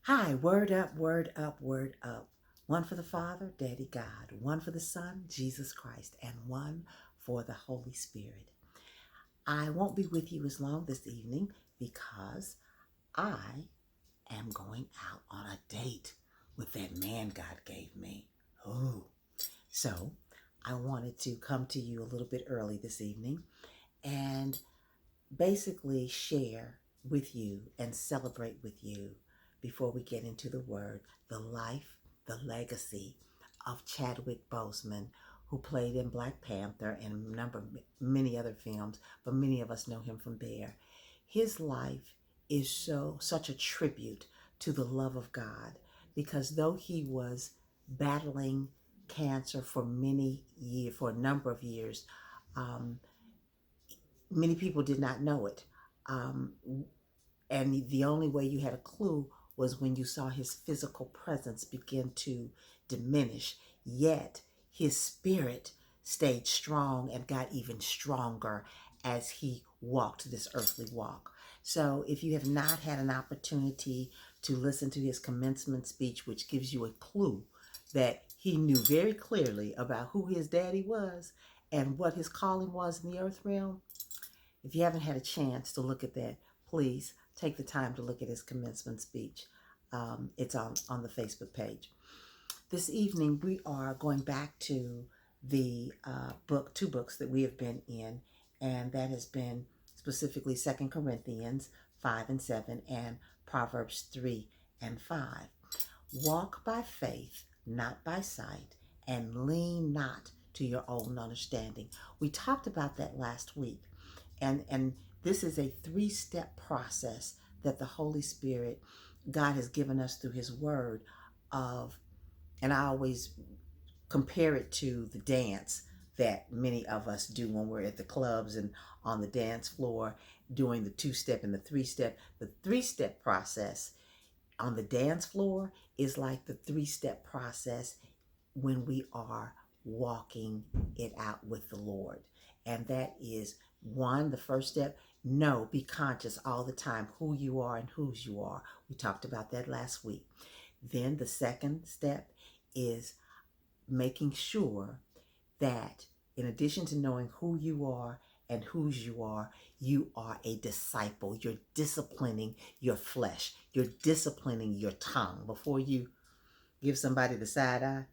Hi, word up, word up, word up. One for the Father, Daddy God. One for the Son, Jesus Christ. And one for the Holy Spirit. I won't be with you as long this evening because I am going out on a date with that man God gave me. Ooh. So I wanted to come to you a little bit early this evening and basically share with you and celebrate with you before we get into the word, the life, the legacy of Chadwick Boseman, who played in Black Panther and many other films, but many of us know him from there. His life is such a tribute to the love of God because though he was battling cancer for many years, for a number of years, um, many people did not know it. Um, and the only way you had a clue was when you saw his physical presence begin to diminish. Yet his spirit stayed strong and got even stronger as he walked this earthly walk. So if you have not had an opportunity to listen to his commencement speech, which gives you a clue that he knew very clearly about who his daddy was and what his calling was in the earth realm, if you haven't had a chance to look at that, please take the time to look at his commencement speech. It's on the Facebook page. This evening, we are going back to the two books that we have been in, and that has been specifically 2 Corinthians 5 and 7 and Proverbs 3 and 5. Walk by faith, not by sight, and lean not to your own understanding. We talked about that last week. And this is a three-step process that the Holy Spirit, God has given us through his word of, and I always compare it to the dance that many of us do when we're at the clubs and on the dance floor doing the two-step and the three-step. The three-step process on the dance floor is like the three-step process when we are walking it out with the Lord. And that is one, the first step, know, be conscious all the time who you are and whose you are. We talked about that last week. Then the second step is making sure that in addition to knowing who you are and whose you are a disciple. You're disciplining your flesh. You're disciplining your tongue. Before you give somebody the side eye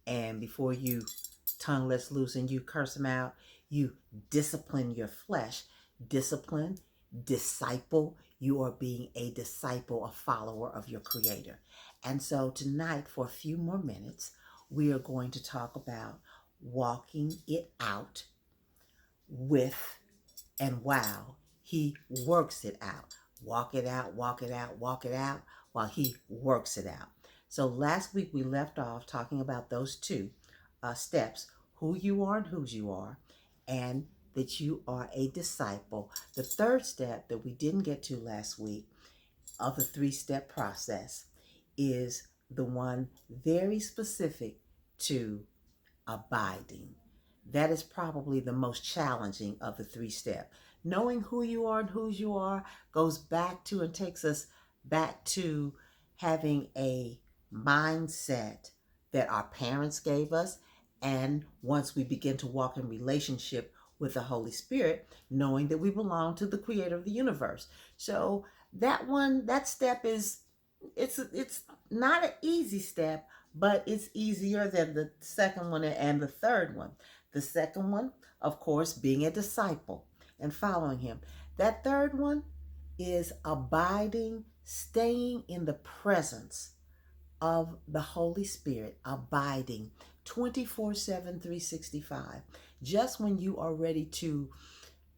and before you tongue lets loose and you curse them out, you discipline your flesh. Discipline, disciple. You are being a disciple, a follower of your Creator. And so tonight, for a few more minutes, we are going to talk about walking it out with and while he works it out. Walk it out, walk it out, walk it out while he works it out. So last week we left off talking about those two steps, who you are and whose you are, and that you are a disciple. The third step that we didn't get to last week of the three-step process is the one very specific to abiding. That is probably the most challenging of the three-step. Knowing who you are and whose you are goes back to and takes us back to having a mindset that our parents gave us. And once we begin to walk in relationship with the Holy Spirit, knowing that we belong to the Creator of the universe. So that step is, it's not an easy step, but it's easier than the second one and the third one. The second one, of course, being a disciple and following him. That third one is abiding, staying in the presence of the Holy Spirit, abiding 24/7, 365. Just when you are ready to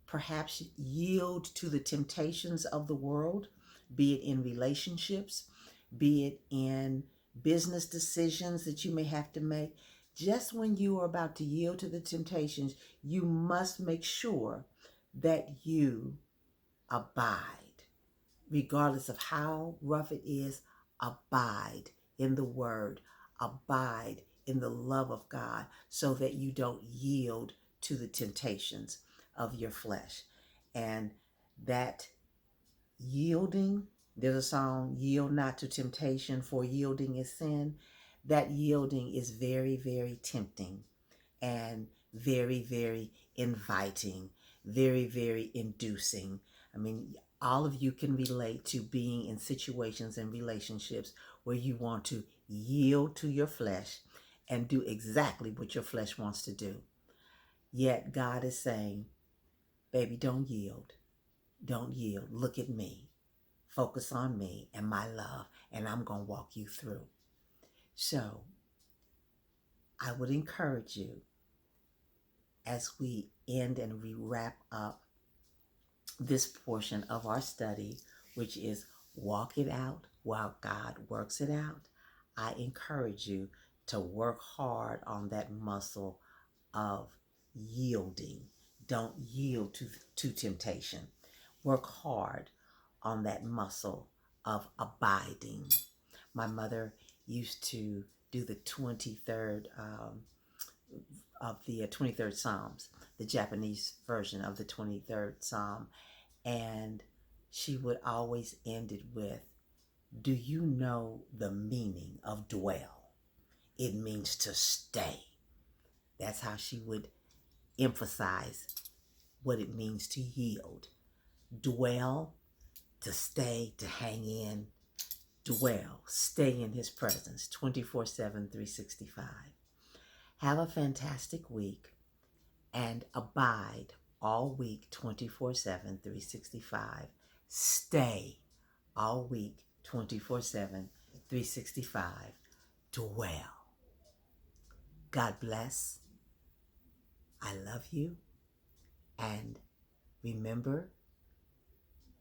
perhaps yield to the temptations of the world, be it in relationships, be it in business decisions that you may have to make, just when you are about to yield to the temptations, you must make sure that you abide. Regardless of how rough it is, abide in the word, abide in the love of God so that you don't yield to the temptations of your flesh. And that yielding There's a song, Yield Not to Temptation, for yielding is sin. That yielding is very, very tempting and very, very inviting, very, very inducing. I mean, all of you can relate to being in situations and relationships where you want to yield to your flesh and do exactly what your flesh wants to do. Yet God is saying, baby, don't yield. Don't yield. Look at me. Focus on me and my love, and I'm going to walk you through. So I would encourage you as we end and we wrap up this portion of our study, which is walk it out while God works it out. I encourage you to work hard on that muscle of yielding. Don't yield to temptation. Work hard on that muscle of abiding. My mother used to do the 23rd of the 23rd Psalms, the Japanese version of the 23rd Psalm, and she would always end it with, do you know the meaning of dwell? It means to stay. That's how she would emphasize what it means to yield. Dwell, to stay, to hang in. Dwell, stay in his presence 24/7, 365. Have a fantastic week and abide all week 24/7, 365. Stay all week 24/7, 365. Dwell. God bless. I love you. And remember,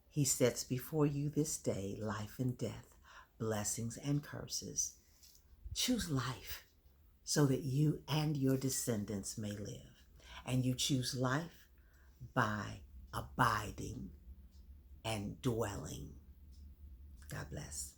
he sets before you this day life and death, blessings and curses. Choose life so that you and your descendants may live. And you choose life by abiding and dwelling. God bless.